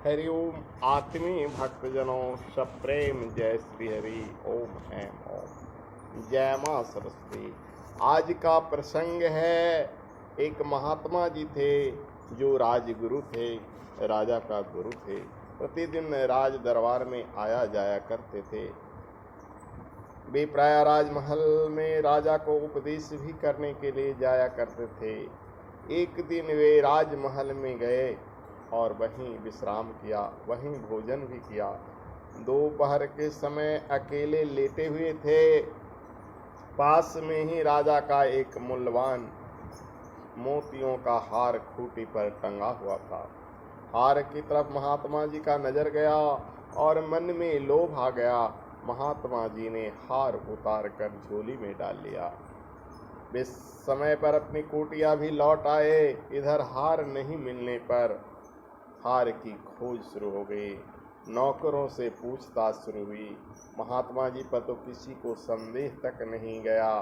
हरि ओम। आत्मीय भक्तजनों, सप्रेम जय श्री हरि। ओम ऐम ओम। जय मां सरस्वती। आज का प्रसंग है, एक महात्मा जी थे जो राजगुरु थे, राजा का गुरु थे। प्रतिदिन राज दरबार में आया जाया करते थे। वे प्राय राजमहल में राजा को उपदेश भी करने के लिए जाया करते थे। एक दिन वे राजमहल में गए और वहीं विश्राम किया, वहीं भोजन भी किया। दोपहर के समय अकेले लेटे हुए थे। पास में ही राजा का एक मूल्यवान मोतियों का हार खूंटी पर टंगा हुआ था। हार की तरफ महात्मा जी का नजर गया और मन में लोभ आ गया। महात्मा जी ने हार उतार कर झोली में डाल लिया। वे समय पर अपनी कुटिया भी लौट आए। इधर हार नहीं मिलने पर हार की खोज शुरू हो गई। नौकरों से पूछताछ शुरू हुई। महात्मा जी पर तो किसी को संदेह तक नहीं गया।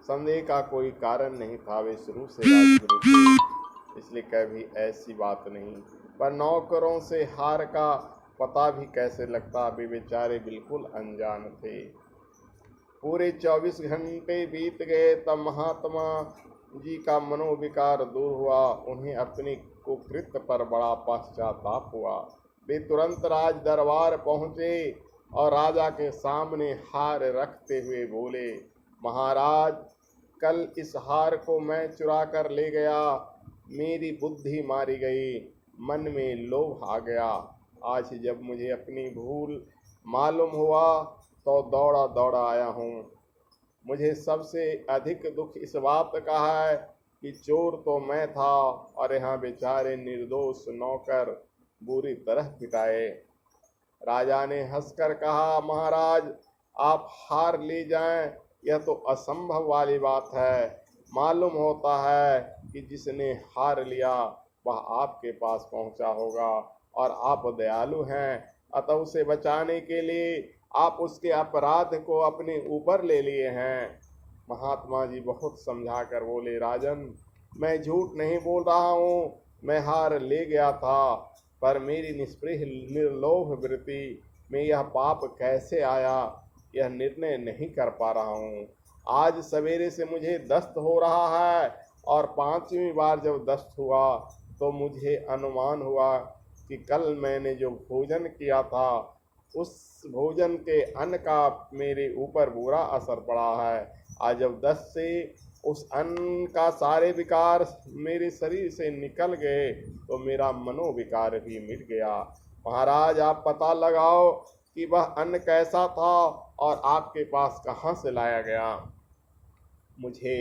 संदेह का कोई कारण नहीं था, वे शुरू से राजगुरु थे, इसलिए कभी ऐसी बात नहीं। पर नौकरों से हार का पता भी कैसे लगता, वे बेचारे बिल्कुल अनजान थे। पूरे 24 घंटे बीत गए तब महात्मा जी का मनोविकार दूर हुआ। उन्हें अपनी कुकृत्य पर बड़ा पश्चाताप हुआ। वे तुरंत राज दरबार पहुँचे और राजा के सामने हार रखते हुए बोले, महाराज, कल इस हार को मैं चुरा कर ले गया। मेरी बुद्धि मारी गई, मन में लोभ आ गया। आज जब मुझे अपनी भूल मालूम हुआ तो दौड़ा दौड़ा आया हूँ। मुझे सबसे अधिक दुख इस बात का है कि चोर तो मैं था और यहाँ बेचारे निर्दोष नौकर बुरी तरह पिटाए। राजा ने हंसकर कहा, महाराज, आप हार ले जाएं, यह तो असंभव वाली बात है। मालूम होता है कि जिसने हार लिया वह आपके पास पहुंचा होगा और आप दयालु हैं, अतः उसे बचाने के लिए आप उसके अपराध को अपने ऊपर ले लिए हैं। महात्मा जी बहुत समझा कर बोले, राजन, मैं झूठ नहीं बोल रहा हूँ, मैं हार ले गया था, पर मेरी निष्प्रिय निर्लोभ वृत्ति में यह पाप कैसे आया, यह निर्णय नहीं कर पा रहा हूँ। आज सवेरे से मुझे दस्त हो रहा है और 5वीं बार जब दस्त हुआ तो मुझे अनुमान हुआ कि कल मैंने जो भोजन किया था उस भोजन के अन्न का मेरे ऊपर बुरा असर पड़ा है। आज जब दस्त से उस अन्न का सारे विकार मेरे शरीर से निकल गए तो मेरा मनोविकार भी मिट गया। महाराज, आप पता लगाओ कि वह अन्न कैसा था और आपके पास कहाँ से लाया गया। मुझे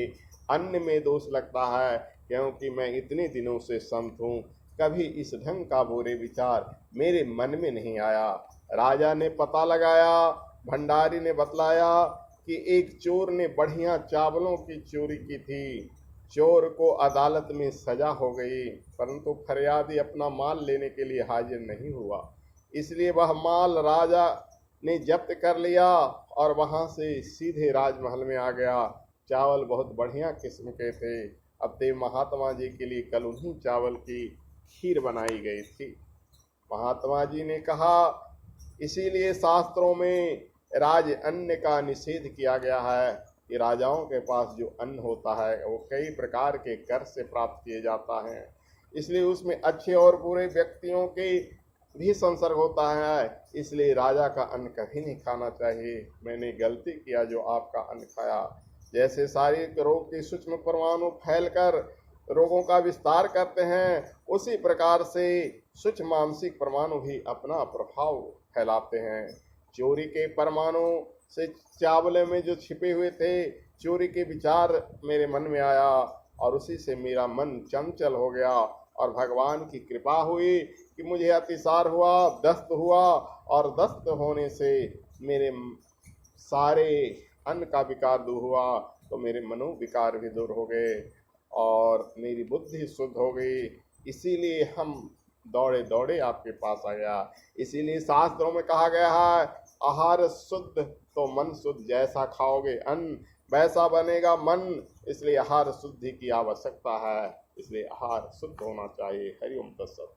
अन्न में दोष लगता है क्योंकि मैं इतने दिनों से संत हूँ, कभी इस ढंग का बुरे विचार मेरे मन में नहीं आया। राजा ने पता लगाया, भंडारी ने बतलाया कि एक चोर ने बढ़िया चावलों की चोरी की थी। चोर को अदालत में सजा हो गई, परंतु फरियादी अपना माल लेने के लिए हाजिर नहीं हुआ, इसलिए वह माल राजा ने जब्त कर लिया और वहां से सीधे राजमहल में आ गया। चावल बहुत बढ़िया किस्म के थे। अब ते महात्मा जी के लिए कल उन्हीं चावल की खीर बनाई गई थी। महात्मा जी ने कहा, इसीलिए शास्त्रों में राज अन्न का निषेध किया गया है कि राजाओं के पास जो अन्न होता है वो कई प्रकार के कर से प्राप्त किए जाता है, इसलिए उसमें अच्छे और बुरे व्यक्तियों के भी संसर्ग होता है, इसलिए राजा का अन्न कभी नहीं खाना चाहिए। मैंने गलती किया जो आपका अन्न खाया। जैसे शारीरिक रोग के सूक्ष्म परमाणु फैलकर रोगों का विस्तार करते हैं, उसी प्रकार से सूक्ष्म मानसिक परमाणु भी अपना प्रभाव फैलाते हैं। चोरी के परमाणु से चावल में जो छिपे हुए थे, चोरी के विचार मेरे मन में आया और उसी से मेरा मन चंचल हो गया और भगवान की कृपा हुई कि मुझे अतिसार हुआ, दस्त हुआ और दस्त होने से मेरे सारे अन्न का विकार दूर हुआ तो मेरे मनोविकार भी दूर हो गए और मेरी बुद्धि शुद्ध हो गई। इसीलिए हम दौड़े दौड़े आपके पास आ गया। इसीलिए शास्त्रों में कहा गया है, आहार शुद्ध तो मन शुद्ध, जैसा खाओगे अन्न वैसा बनेगा मन, इसलिए आहार शुद्धि की आवश्यकता है, इसलिए आहार शुद्ध होना चाहिए। हरि ओम तत्सत।